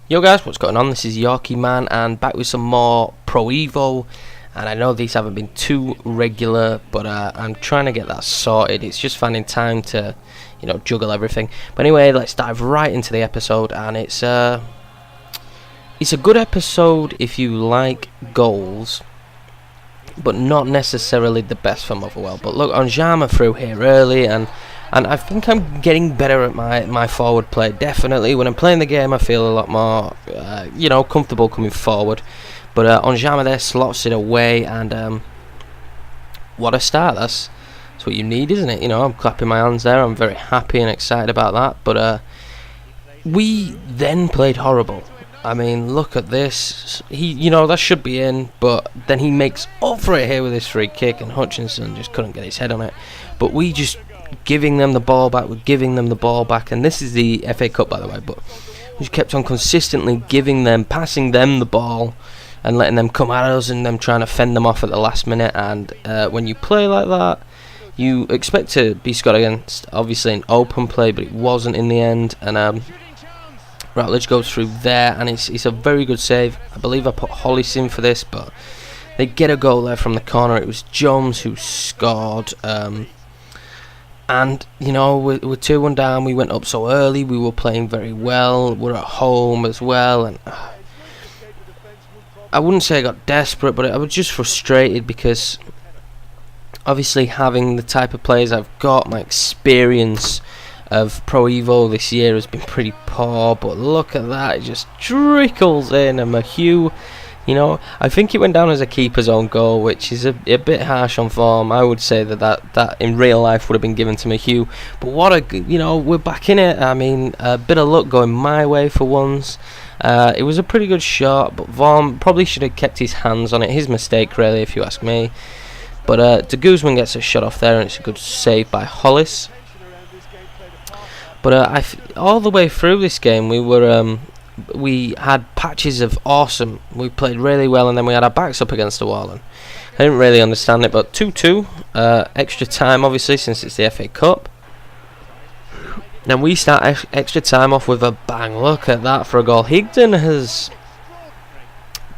Yo guys, what's going on? This is Yorkie Man and back with some more Pro Evo. And I know these haven't been too regular, but I'm trying to get that sorted. It's just finding time to, juggle everything. But anyway, let's dive right into the episode. And it's a good episode if you like goals, but not necessarily the best for Motherwell. But look, Onjama through here early, and I think I'm getting better at my forward play. Definitely, when I'm playing the game, I feel a lot more, comfortable coming forward. But Onjama there slots it away, and what a start! That's what you need, isn't it? I'm clapping my hands there. I'm very happy and excited about that. But we then played horrible. I mean, look at this. That should be in, but then he makes up for it here with his free kick, and Hutchinson just couldn't get his head on it. But we just giving them the ball back, and this is the FA Cup, by the way, but we just kept on consistently passing them the ball and letting them come at us and them trying to fend them off at the last minute. And when you play like that, you expect to be scored against, obviously, an open play, but it wasn't in the end. And Routledge goes through there, and it's a very good save. I believe I put Hollis in for this, but they get a goal there from the corner. It was Jones who scored. And, we're 2-1 down. We went up so early. We were playing very well. We're at home as well. And I wouldn't say I got desperate, but I was just frustrated because, obviously, having the type of players I've got, my experience of Pro Evo this year has been pretty poor. But look at that. It just trickles in. And Mahue, I think it went down as a keeper's own goal, which is a bit harsh on form. I would say that in real life would have been given to Mahue. But we're back in it. I mean, a bit of luck going my way for once. It was a pretty good shot, but Vaughan probably should have kept his hands on it. His mistake, really, if you ask me. But De Guzman gets a shot off there, and it's a good save by Hollis. But all the way through this game, we had patches of awesome. We played really well, and then we had our backs up against the wall. And I didn't really understand it, but 2-2, extra time, obviously, since it's the FA Cup. Then we start extra time off with a bang. Look at that for a goal. Higdon has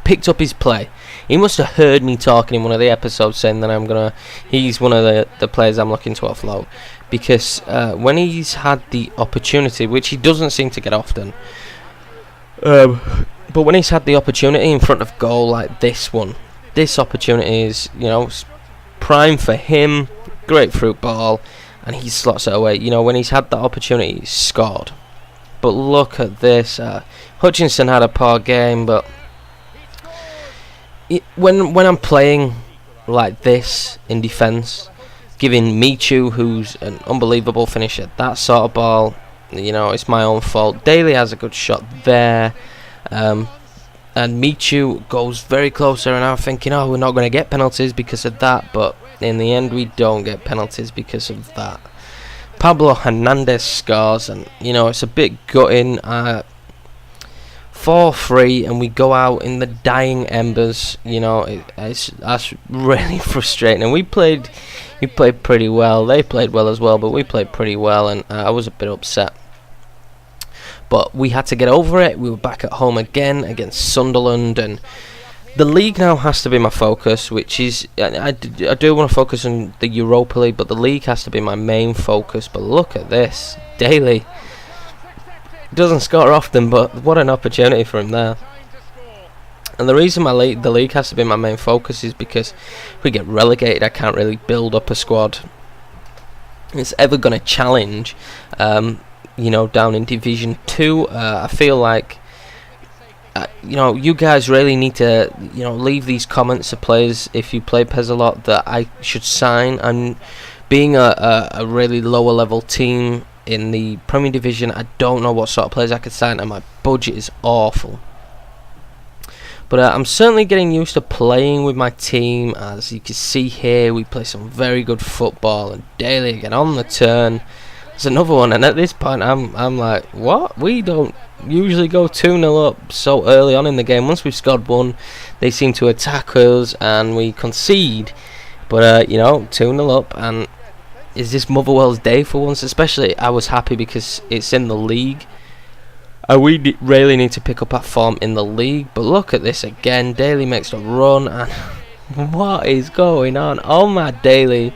picked up his play. He must have heard me talking in one of the episodes saying that he's one of the players I'm looking to offload. Because when he's had the opportunity, which he doesn't seem to get often, but when he's had the opportunity in front of goal like this one, this opportunity is, prime for him. Great fruit ball, and he slots it away. When he's had that opportunity, he's scored. But look at this. Hutchinson had a poor game, but when I'm playing like this in defence, giving Michu, who's an unbelievable finisher, that sort of ball, it's my own fault. Daly has a good shot there, and Michu goes very close there, and I'm thinking, we're not going to get penalties because of that, but in the end we don't get penalties because of that. Pablo Hernandez scores, and it's a bit gutting. 4-3, and we go out in the dying embers. That's really frustrating. And we played pretty well. They played well as well, but we played pretty well, and I was a bit upset. But we had to get over it. We were back at home again against Sunderland, and the league now has to be my focus, which is I do want to focus on the Europa League, but the league has to be my main focus. But look at this, Daly doesn't score often, but what an opportunity for him there. And the reason the league has to be my main focus is because if we get relegated, I can't really build up a squad it's ever going to challenge down in Division 2. I feel like you guys really need to leave these comments of players if you play PES a lot that I should sign. And being a really lower level team in the Premier Division, I don't know what sort of players I could sign, and my budget is awful. But I'm certainly getting used to playing with my team. As you can see here, we play some very good football, and Daly again on the turn. There's another one, and at this point I'm like, what? We don't usually go 2-0 up so early on in the game. Once we've scored one, they seem to attack us and we concede. But 2-0 up, and is this Motherwell's day for once? Especially, I was happy because it's in the league. We really need to pick up our form in the league. But look at this again. Daly makes a run, and what is going on? Omar Daly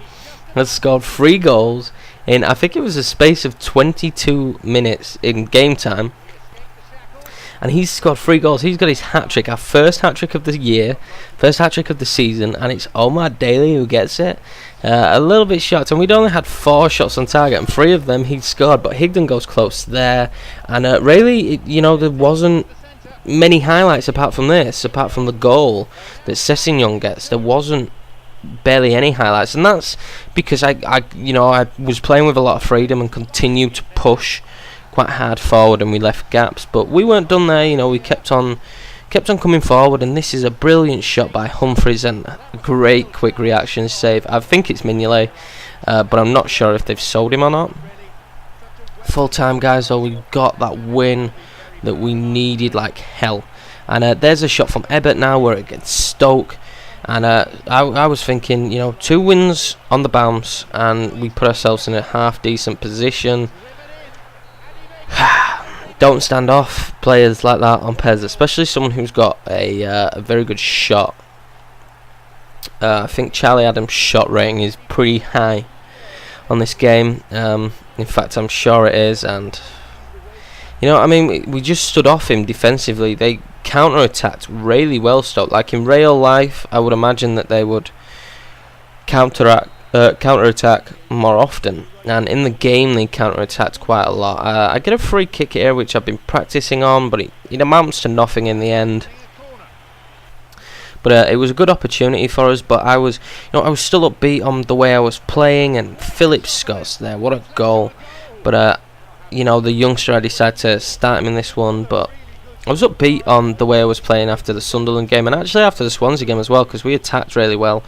has scored 3 goals in, I think it was a space of 22 minutes in game time. And he's scored 3 goals. He's got his hat-trick, our first hat-trick of the year, first hat-trick of the season, and it's Omar Daly who gets it. A little bit shocked, and we'd only had 4 shots on target, and 3 of them he'd scored, but Higdon goes close there. And really, there wasn't many highlights apart from this, apart from the goal that Sessegnon gets. There wasn't barely any highlights, and that's because I was playing with a lot of freedom and continued to push quite hard forward, and we left gaps, but we weren't done there. We kept on coming forward, and this is a brilliant shot by Humphreys and a great quick reaction save. I think it's Mignolet, but I'm not sure if they've sold him or not. Full time, guys, though, we got that win that we needed like hell. And there's a shot from Ebert now where it gets Stoke, and I was thinking, 2 wins on the bounce, and we put ourselves in a half decent position. Don't stand off players like that on PES, especially someone who's got a very good shot. I think Charlie Adams' shot rating is pretty high on this game. In fact, I'm sure it is. And we just stood off him defensively. They counter-attacked really well, Stoke. Like in real life, I would imagine that they would counter-attack more often, and in the game they counter-attacked quite a lot. I get a free kick here which I've been practicing on, but it amounts to nothing in the end. But it was a good opportunity for us, but I was still upbeat on the way I was playing, and Phillips scores there. What a goal. But the youngster, I decided to start him in this one, but I was upbeat on the way I was playing after the Sunderland game, and actually after the Swansea game as well, because we attacked really well.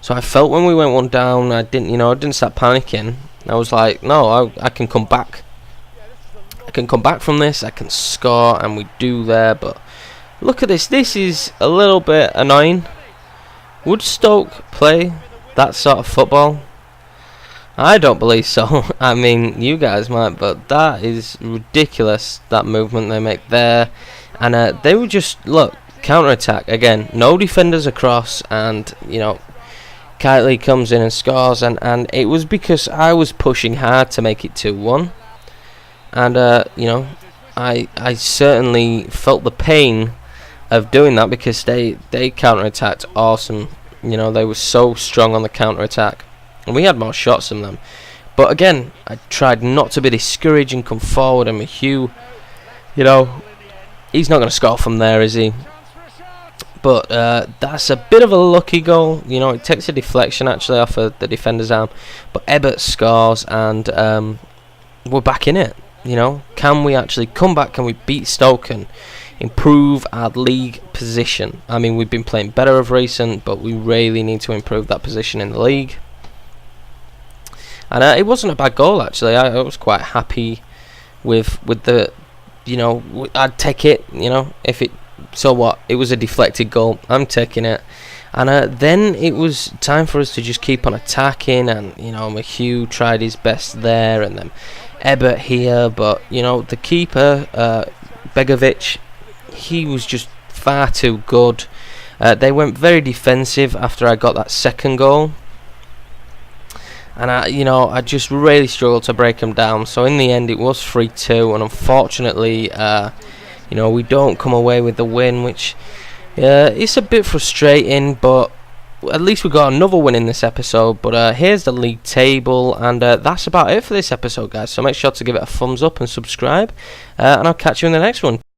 So I felt when we went 1 down, I didn't start panicking. I was like, no, I can come back. I can come back from this. I can score, and we do there. But look at this. This is a little bit annoying. Would Stoke play that sort of football? I don't believe so. I mean, you guys might, but that is ridiculous, that movement they make there. And they would just, look, counter-attack. Again, no defenders across, and, Kitely comes in and scores, and it was because I was pushing hard to make it 2-1. And, I certainly felt the pain of doing that, because they counter-attacked awesome. They were so strong on the counter-attack, and we had more shots than them. But again, I tried not to be discouraged and come forward, and Hugh, he's not going to score from there, is he? But that's a bit of a lucky goal. It takes a deflection actually off of the defender's arm. But Ebert scores, and we're back in it. Can we actually come back? Can we beat Stoke and improve our league position? I mean, we've been playing better of recent, but we really need to improve that position in the league. And it wasn't a bad goal actually. I was quite happy with the, I'd take it. If it. So what? It was a deflected goal. I'm taking it. And then it was time for us to just keep on attacking. And Hugh tried his best there, and then Ebert here. But the keeper, Begovic, he was just far too good. They went very defensive after I got that second goal, and I just really struggled to break them down. So in the end, it was 3-2, and unfortunately, we don't come away with the win, which it's a bit frustrating, but at least we got another win in this episode. But here's the league table, and that's about it for this episode, guys. So make sure to give it a thumbs up and subscribe, and I'll catch you in the next one.